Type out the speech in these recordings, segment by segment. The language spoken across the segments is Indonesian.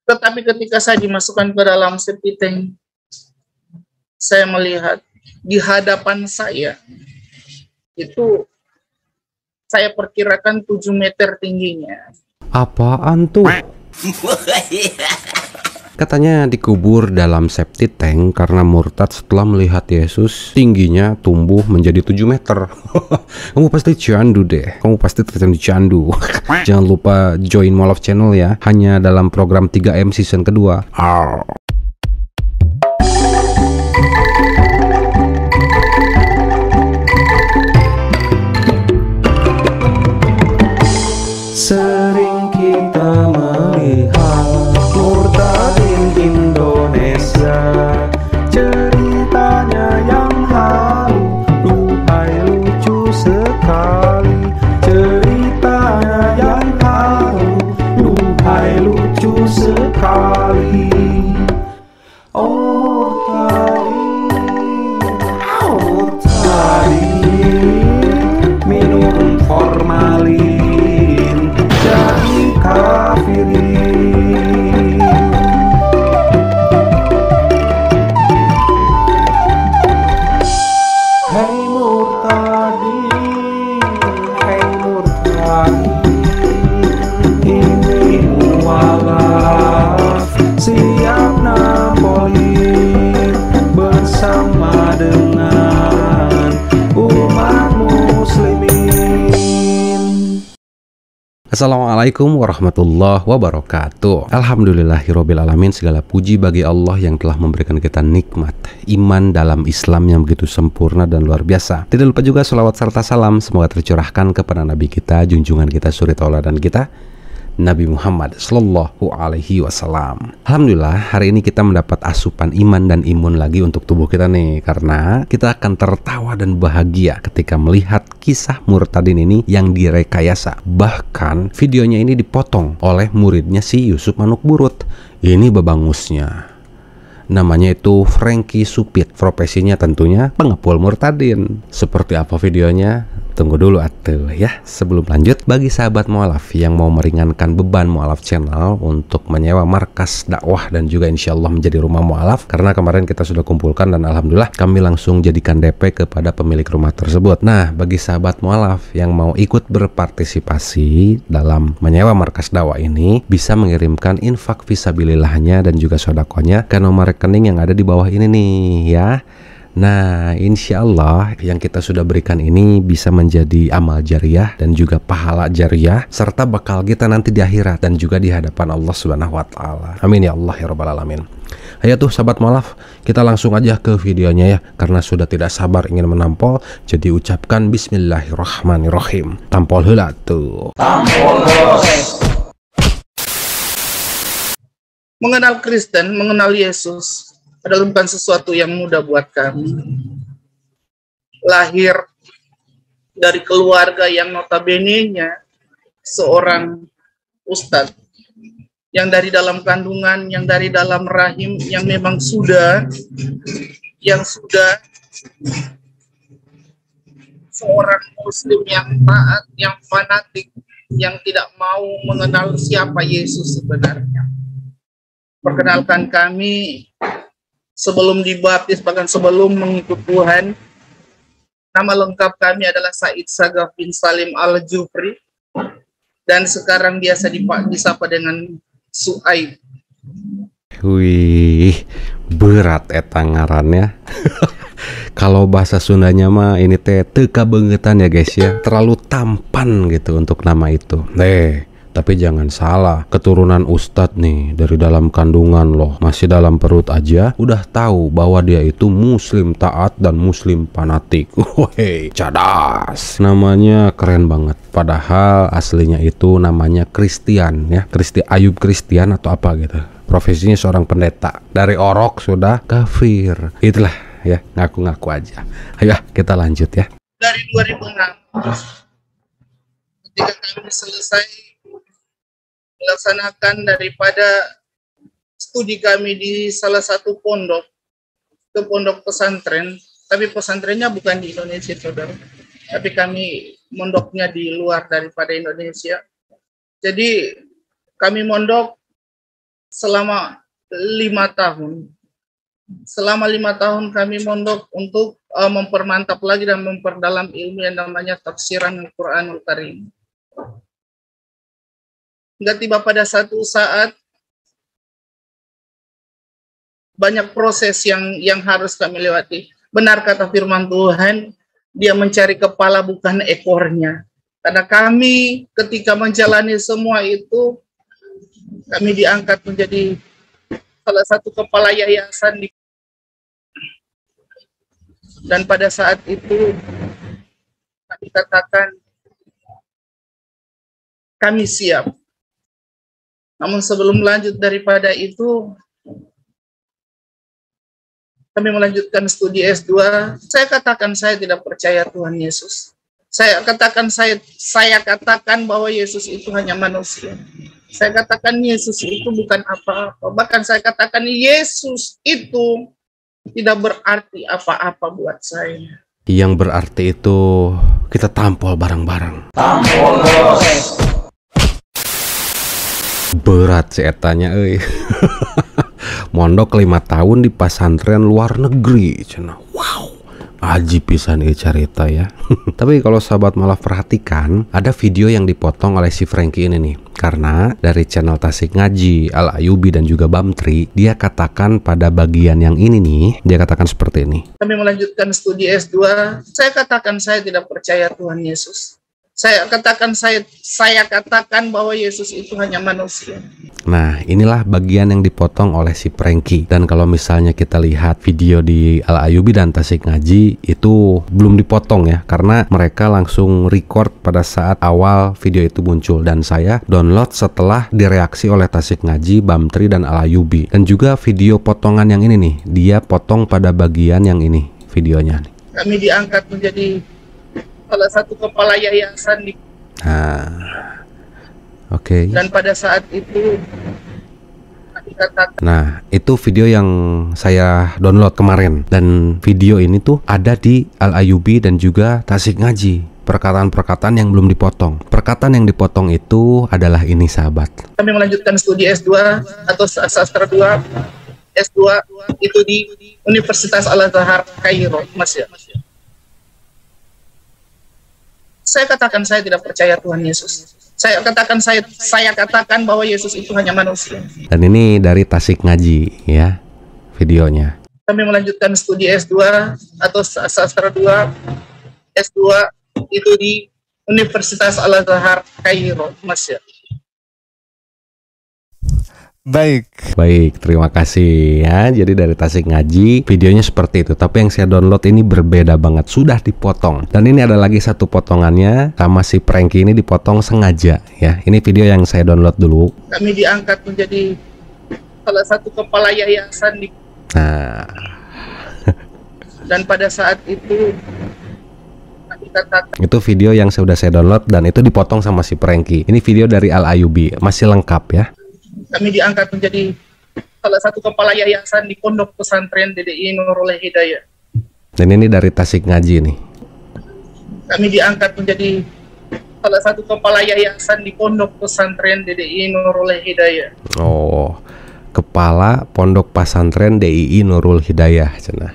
Tetapi ketika saya dimasukkan ke dalam septic tank, saya melihat di hadapan saya itu saya perkirakan 7 meter tingginya. Apaan tuh? Katanya dikubur dalam septic tank karena murtad setelah melihat Yesus tingginya tumbuh menjadi 7 meter. Kamu pasti candu deh. Kamu pasti tercandu candu. Jangan lupa join Mualaf Channel ya. Hanya dalam program 3M season kedua. Sering kita melihat murtadin Indonesia, ceritanya yang halu, duhai lucu sekali. Ceritanya yang halu, duhai lucu sekali. Oh tadi minum formalin jadi kafirin. Hei murtadin, hei murtadin, ini mualaf siap nampolin bersama dengan umat muslimin. Assalamualaikum warahmatullahi wabarakatuh. Alhamdulillahirabbil alamin. Segala puji bagi Allah yang telah memberikan kita nikmat iman dalam Islam yang begitu sempurna dan luar biasa. Tidak lupa juga selawat serta salam semoga tercurahkan kepada Nabi kita, junjungan kita, suri tauladan kita, Nabi Muhammad Sallallahu Alaihi Wasallam. Alhamdulillah hari ini kita mendapat asupan iman dan imun lagi untuk tubuh kita nih, karena kita akan tertawa dan bahagia ketika melihat kisah murtadin ini yang direkayasa. Bahkan videonya ini dipotong oleh muridnya si Yusuf Manuk Burut. Ini babangusnya. Namanya itu Frankie Supit. Profesinya tentunya pengepul murtadin. Seperti apa videonya? Tunggu dulu atuh ya. Sebelum lanjut, bagi sahabat mualaf yang mau meringankan beban Mualaf Channel untuk menyewa markas dakwah dan juga insya Allah menjadi rumah mualaf, karena kemarin kita sudah kumpulkan dan alhamdulillah kami langsung jadikan DP kepada pemilik rumah tersebut. Nah, bagi sahabat mualaf yang mau ikut berpartisipasi dalam menyewa markas dakwah ini, bisa mengirimkan infak fisabilillahnya dan juga sodakonya ke nomor rekening yang ada di bawah ini nih ya. Nah, insya Allah yang kita sudah berikan ini bisa menjadi amal jariah dan juga pahala jariah, serta bakal kita nanti di akhirat dan juga di hadapan Allah Subhanahu wa Ta'ala. Amin ya Allah ya Rabbal Alamin. Ayo tuh sahabat mualaf, kita langsung aja ke videonya ya, karena sudah tidak sabar ingin menampol. Jadi ucapkan bismillahirrahmanirrahim. Tampol heula tuh. Tampol bos. Mengenal Kristen, mengenal Yesus adalah bukan sesuatu yang mudah buat kami. Lahir dari keluarga yang notabene-nya seorang ustadz, yang dari dalam kandungan, yang dari dalam rahim, yang memang sudah seorang muslim yang taat, yang fanatik, yang tidak mau mengenal siapa Yesus sebenarnya. Perkenalkan kami, sebelum dibaptis, bahkan sebelum mengikut Tuhan, nama lengkap kami adalah Said Sagaf bin Salim Al-Jufri, dan sekarang biasa disapa dengan Suaib. Wih, berat eta ngarannya. Kalau bahasa Sundanya mah ini teh teu kabeungetan ya guys ya. Terlalu tampan gitu untuk nama itu. Tapi jangan salah, keturunan ustadz nih dari dalam kandungan loh, masih dalam perut aja udah tahu bahwa dia itu muslim taat dan muslim fanatik. Woi, cadas. Namanya keren banget. Padahal aslinya itu namanya Christian ya, Ayub Christian atau apa gitu. Profesinya seorang pendeta. Dari orok sudah kafir. Itulah ya, ngaku-ngaku aja. Ayo kita lanjut ya. Dari 2006 ketika kami selesai melaksanakan daripada studi kami di salah satu pondok, ke pondok pesantren, tapi pesantrennya bukan di Indonesia, saudara, tapi kami mondoknya di luar daripada Indonesia. Jadi kami mondok selama 5 tahun. Selama 5 tahun kami mondok untuk mempermantap lagi dan memperdalam ilmu yang namanya tafsiran Al-Quranul Karim. Hingga tiba pada satu saat banyak proses yang harus kami lewati. Benar kata firman Tuhan, dia mencari kepala bukan ekornya. Karena kami ketika menjalani semua itu, kami diangkat menjadi salah satu kepala yayasan dan pada saat itu kami katakan kami siap. Namun sebelum lanjut daripada itu, kami melanjutkan studi S2. Saya katakan saya tidak percaya Tuhan Yesus. Saya katakan bahwa Yesus itu hanya manusia. Saya katakan Yesus itu bukan apa-apa. Bahkan saya katakan Yesus itu tidak berarti apa-apa buat saya. Yang berarti itu kita tampol bareng-bareng. Tampol, bos. Berat sih etanya, mondok 5 tahun di pesantren luar negeri. Wow, aji pisan cerita ya. Tapi kalau sahabat malah perhatikan, ada video yang dipotong oleh si Frankie ini nih. Karena dari channel Tasik Ngaji, Al-Ayubi dan juga Bamtri, dia katakan pada bagian yang ini nih, dia katakan seperti ini. Kami melanjutkan studi S2. Saya katakan saya tidak percaya Tuhan Yesus. Saya katakan bahwa Yesus itu hanya manusia. Nah, inilah bagian yang dipotong oleh si Frankie. Dan kalau misalnya kita lihat video di Al-Ayubi dan Tasik Ngaji, itu belum dipotong ya, karena mereka langsung record pada saat awal video itu muncul. Dan saya download setelah direaksi oleh Tasik Ngaji, Bamtri, dan Al-Ayubi. Dan juga video potongan yang ini nih, dia potong pada bagian yang ini videonya. Kami diangkat menjadi salah satu kepala yayasan di. Oke. Dan pada saat itu dikatakan. Nah, itu video yang saya download kemarin. Dan video ini tuh ada di Al-Ayubi dan juga Tasik Ngaji. Perkataan-perkataan yang belum dipotong. Perkataan yang dipotong itu adalah ini, sahabat. Kami melanjutkan studi S2 atau sastra 2. S2 itu di Universitas Al-Azhar Kairo, Mas ya. Saya katakan saya tidak percaya Tuhan Yesus. Saya katakan bahwa Yesus itu hanya manusia. Dan ini dari Tasik Ngaji ya, videonya. Kami melanjutkan studi S2 atau sastra 2. S2 itu di Universitas Al-Azhar Kairo, Mas ya. Baik, terima kasih ya. Jadi dari Tasik Ngaji, videonya seperti itu. Tapi yang saya download ini berbeda banget, sudah dipotong. Dan ini ada lagi satu potongannya, sama si Frankie ini dipotong sengaja ya. Ini video yang saya download dulu. Kami diangkat menjadi salah satu kepala yayasan di. Nah. Dan pada saat itu dikatakan. Itu video yang sudah saya download dan itu dipotong sama si Frankie. Ini video dari Al-Ayubi, masih lengkap ya. Kami diangkat menjadi salah satu kepala yayasan di Pondok Pesantren DDI Nurul Hidayah. Dan ini dari Tasik Ngaji nih. Kami diangkat menjadi salah satu kepala yayasan di Pondok Pesantren DDI Nurul Hidayah. Oh, kepala Pondok Pesantren DII Nurul Hidayah, cenah.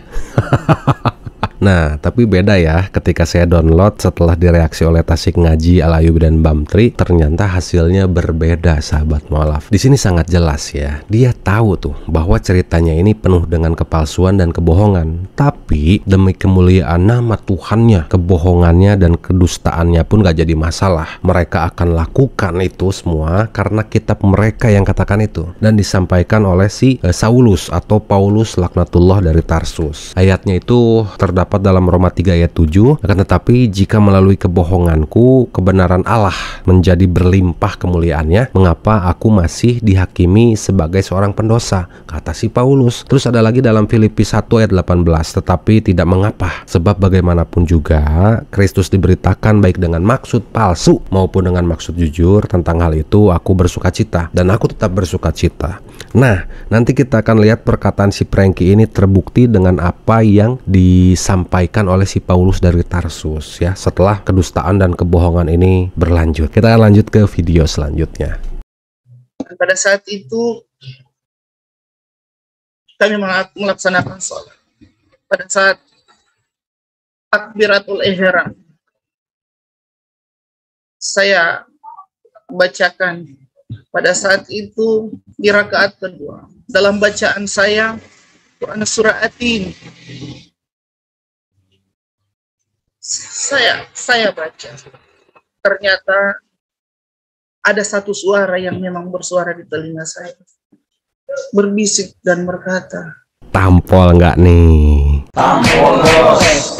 Nah, tapi beda ya, ketika saya download setelah direaksi oleh Tasik Ngaji, Al-Ayubi dan Bamtri, ternyata hasilnya berbeda, sahabat mualaf. Di sini sangat jelas ya, dia tahu tuh bahwa ceritanya ini penuh dengan kepalsuan dan kebohongan. Tapi demi kemuliaan nama Tuhannya, kebohongannya dan kedustaannya pun gak jadi masalah. Mereka akan lakukan itu semua karena kitab mereka yang katakan itu. Dan disampaikan oleh si Saulus atau Paulus laknatullah dari Tarsus. Ayatnya itu terdapat dalam Roma 3 ayat 7. Akan tetapi jika melalui kebohonganku kebenaran Allah menjadi berlimpah kemuliaannya, mengapa aku masih dihakimi sebagai seorang pendosa, kata si Paulus. Terus ada lagi dalam Filipi 1 ayat 18, tetapi tidak mengapa, sebab bagaimanapun juga Kristus diberitakan baik dengan maksud palsu maupun dengan maksud jujur. Tentang hal itu aku bersukacita dan aku tetap bersukacita. Nah, nanti kita akan lihat perkataan si Frankie ini terbukti dengan apa yang disampaikan oleh si Paulus dari Tarsus ya, setelah kedustaan dan kebohongan ini berlanjut. Kita akan lanjut ke video selanjutnya. Pada saat itu kami melaksanakan sholat. Pada saat takbiratul ihram, saya bacakan pada saat itu di rakaat kedua. Dalam bacaan saya, Quran surah Atin. Saya baca. Ternyata ada satu suara yang memang bersuara di telinga saya. Berbisik dan berkata, tampol nggak nih? Tampol, bos.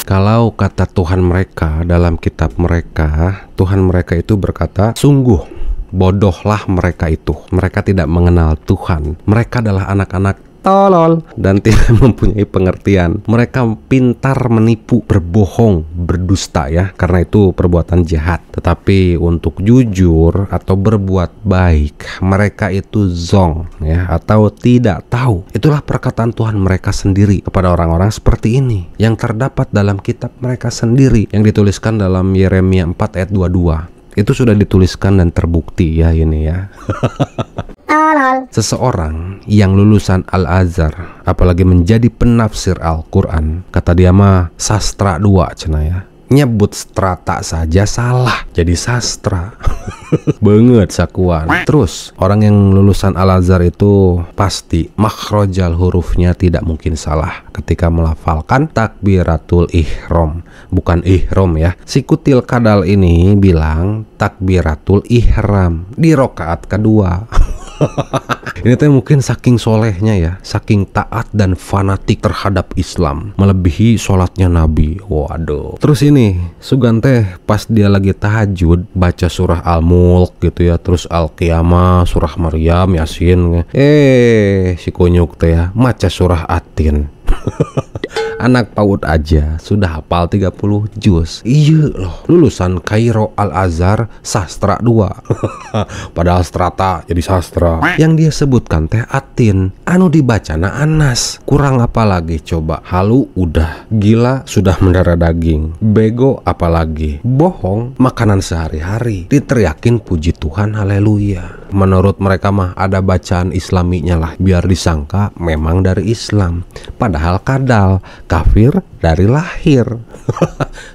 Kalau kata Tuhan mereka dalam kitab mereka, Tuhan mereka itu berkata, sungguh bodohlah mereka itu. Mereka tidak mengenal Tuhan. Mereka adalah anak-anak tolol dan tidak mempunyai pengertian. Mereka pintar menipu, berbohong, berdusta ya, karena itu perbuatan jahat. Tetapi untuk jujur atau berbuat baik, mereka itu zong ya, atau tidak tahu. Itulah perkataan Tuhan mereka sendiri kepada orang-orang seperti ini yang terdapat dalam kitab mereka sendiri yang dituliskan dalam Yeremia 4 ayat 22. Itu sudah dituliskan dan terbukti ya ini ya. Seseorang yang lulusan Al-Azhar apalagi menjadi penafsir Al-Quran, kata dia mah sastra 2 cenah ya. Nyebut strata saja salah jadi sastra. Banget sakuan. Terus orang yang lulusan Al-Azhar itu pasti makhrajal hurufnya tidak mungkin salah ketika melafalkan takbiratul ihram. Bukan ihram ya. Si Kutil Kadal ini bilang takbiratul ihram di rakaat kedua. Ini tuh mungkin saking solehnya ya, saking taat dan fanatik terhadap Islam, melebihi sholatnya Nabi. Waduh. Terus ini Sugante pas dia lagi tahajud baca surah Al-Mulk gitu ya, terus Al-Qiyamah, surah Maryam, Yasin. Si kunyuk teh ya maca surah Atin. Anak PAUD aja sudah hafal 30 juz. Iya loh, lulusan Kairo Al-Azhar sastra 2. Padahal strata jadi sastra. Yang dia sebutkan teh Atin, anu dibacana Anas. Kurang apa lagi coba? Halu udah, gila sudah mendarah daging, bego apalagi, bohong makanan sehari-hari, diteriakin puji Tuhan haleluya. Menurut mereka mah ada bacaan islaminya lah biar disangka memang dari Islam. Padahal kadal, kafir dari lahir.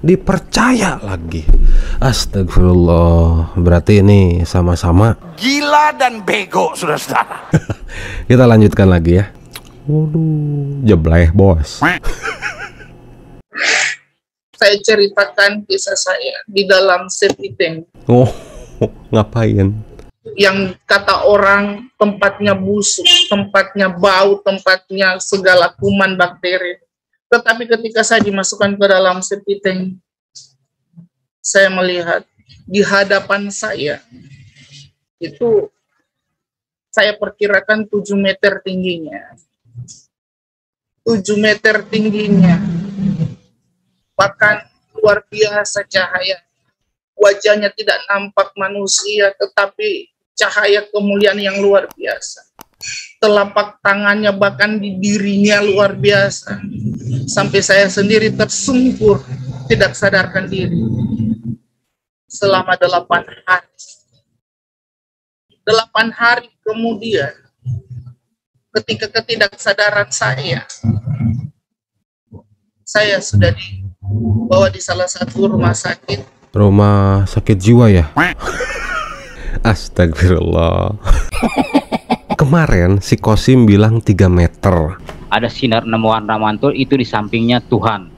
Dipercaya lagi. Astagfirullah. Berarti ini sama-sama gila dan bego, saudara-saudara. Kita lanjutkan lagi ya. Waduh, jebleh bos. saya ceritakan kisah saya di dalam septic tank. Oh, ngapain? Yang kata orang tempatnya busuk, tempatnya bau, tempatnya segala kuman bakteri. Tetapi ketika saya dimasukkan ke dalam septic tank, saya melihat di hadapan saya itu saya perkirakan 7 meter tingginya. 7 meter tingginya. Bahkan luar biasa cahaya. Wajahnya tidak nampak manusia, tetapi cahaya kemuliaan yang luar biasa. Telapak tangannya bahkan di dirinya luar biasa. Sampai saya sendiri tersungkur, tidak sadarkan diri. Selama 8 hari. 8 hari kemudian, ketika ketidaksadaran saya sudah dibawa di salah satu rumah sakit. Rumah sakit jiwa ya? Astagfirullah. Kemarin si Kosim bilang 3 meter. Ada sinar nemuan Ramantul itu di sampingnya Tuhan.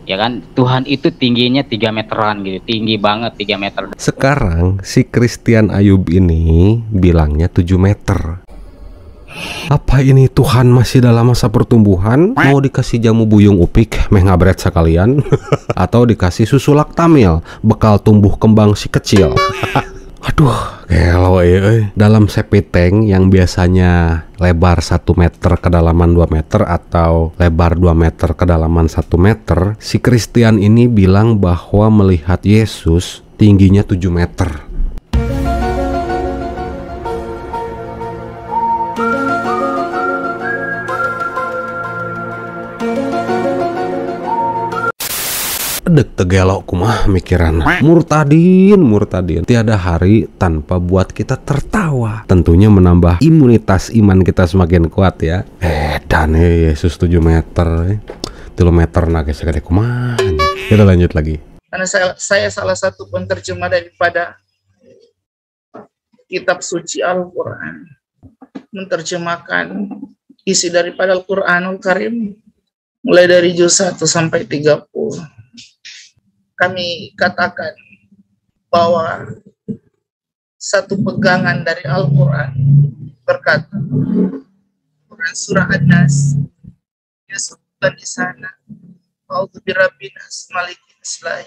Ya kan, Tuhan itu tingginya 3 meteran gitu, tinggi banget 3 meter. Sekarang si Christian Ayub ini bilangnya 7 meter. Apa ini Tuhan masih dalam masa pertumbuhan? Mau dikasih jamu buyung upik, meh ngabret sekalian? Atau dikasih susu laktamil, bekal tumbuh kembang si kecil? Aduh, gelo ya. Dalam septic tank yang biasanya lebar 1 meter kedalaman 2 meter atau lebar 2 meter kedalaman 1 meter, si Christian ini bilang bahwa melihat Yesus tingginya 7 meter. Dek tegelok kumah mikiran. Murtadin. Tiada hari tanpa buat kita tertawa. Tentunya menambah imunitas iman kita semakin kuat ya. Dan Yesus 7 meter. 3 meter naga sekali kumah. Kita lanjut lagi. Karena saya salah satu penerjemah daripada kitab suci Al-Quran. Menerjemahkan isi daripada Al-Quranul Karim mulai dari juz 1 sampai 30. Kami katakan bahwa satu pegangan dari Al-Quran berkata, Quran surah An-Nas, dia sebutkan di sana, A'udzu birabbinas malikin islahi,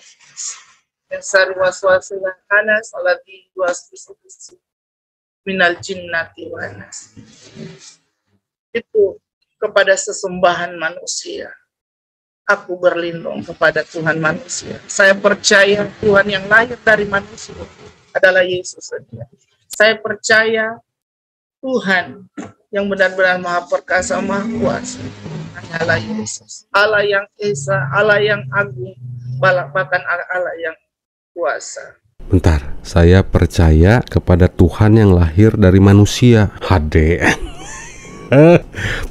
min syarri waswasil khannas alladzi yuwaswisu minal jinnati wan nas. Itu kepada sesembahan manusia. Aku berlindung kepada Tuhan manusia. Saya percaya Tuhan yang lahir dari manusia adalah Yesus saja. Saya percaya Tuhan yang benar-benar Maha Perkasa, Maha Kuasa hanyalah Yesus. Allah yang Esa, Allah yang agung, bahkan Allah yang kuasa. Bentar, saya percaya kepada Tuhan yang lahir dari manusia. HD.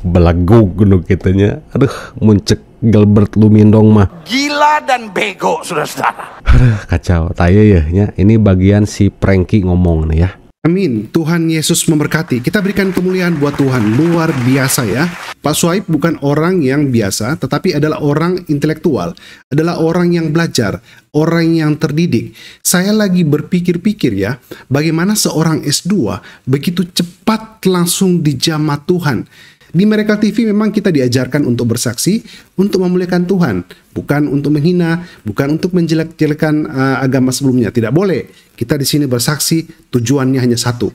Belagu gunung kitanya. Aduh, muncek Gilbert Lumindong mah. Gila dan bego, saudara-saudara. Aduh, kacau. Taya ya, ini bagian si Franky ngomong nih ya. Amin. Tuhan Yesus memberkati. Kita berikan kemuliaan buat Tuhan. Luar biasa ya. Pak Shuaib bukan orang yang biasa, tetapi adalah orang intelektual. Adalah orang yang belajar, orang yang terdidik. Saya lagi berpikir-pikir ya, bagaimana seorang S2 begitu cepat langsung dijamah Tuhan. Di Miracle TV memang kita diajarkan untuk bersaksi, untuk memuliakan Tuhan. Bukan untuk menghina, bukan untuk menjelek-jelekan agama sebelumnya. Tidak boleh. Kita di sini bersaksi, tujuannya hanya satu,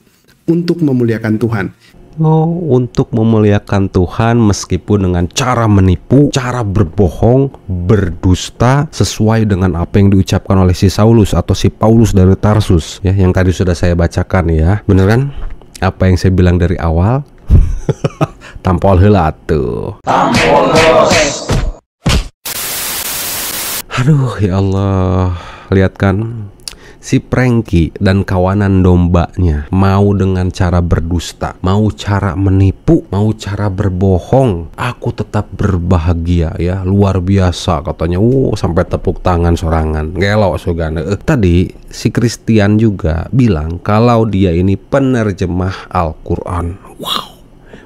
untuk memuliakan Tuhan. Oh, untuk memuliakan Tuhan meskipun dengan cara menipu, cara berbohong, berdusta sesuai dengan apa yang diucapkan oleh si Saulus atau si Paulus dari Tarsus ya, yang tadi sudah saya bacakan ya. Bener kan? Apa yang saya bilang dari awal? Tampol heula atuh. Tampol bos. Aduh ya Allah, lihat kan si Franky dan kawanan dombanya mau dengan cara berdusta, mau cara menipu, mau cara berbohong. Aku tetap berbahagia ya, luar biasa katanya. Sampai tepuk tangan sorangan. Gelo sugana. Tadi si Christian juga bilang kalau dia ini penerjemah Al-Quran. Wow.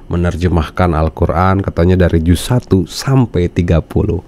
Menerjemahkan Al-Quran katanya dari juz 1 sampai 30.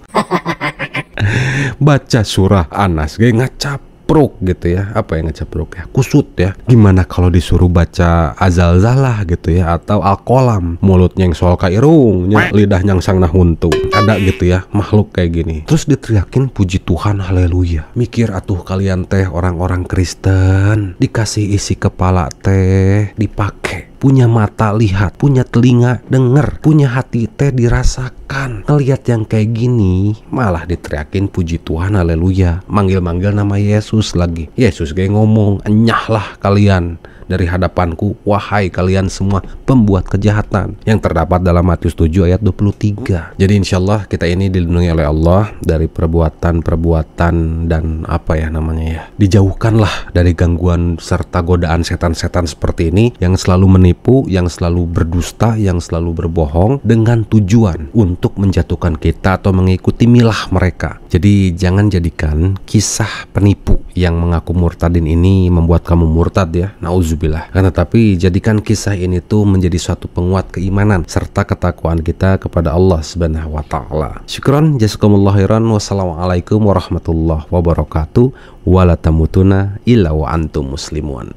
Baca surah An-Nas kayak ngacapruk gitu ya. Apa yang ngacapruk ya? Kusut ya. Gimana kalau disuruh baca Azalzalah gitu ya, atau Al-Qalam, mulutnya yang soal kairungnya, lidahnya yang sang nahuntu. Ada gitu ya makhluk kayak gini. Terus diteriakin puji Tuhan, haleluya. Mikir atuh kalian teh orang-orang Kristen, dikasih isi kepala teh dipakai, punya mata lihat, punya telinga denger, punya hati teh dirasakan. Ngeliat yang kayak gini malah diteriakin puji Tuhan, haleluya. Manggil-manggil nama Yesus lagi. Yesus kayak ngomong, enyahlah kalian dari hadapanku, wahai kalian semua pembuat kejahatan, yang terdapat dalam Matius 7 ayat 23. Jadi insya Allah kita ini dilindungi oleh Allah dari perbuatan-perbuatan dan apa ya namanya ya, dijauhkanlah dari gangguan serta godaan setan-setan seperti ini yang selalu menipu, yang selalu berdusta, yang selalu berbohong dengan tujuan untuk menjatuhkan kita atau mengikuti milah mereka. Jadi jangan jadikan kisah penipu yang mengaku murtadin ini membuat kamu murtad ya, nauzubillah. Tetapi jadikan kisah ini tuh menjadi suatu penguat keimanan serta ketakwaan kita kepada Allah Subhanahu wa taala. Syukran, jazakumullah khairan. Wassalamualaikum warahmatullahi wabarakatuh. Wala tamutuna illa wa antum muslimun.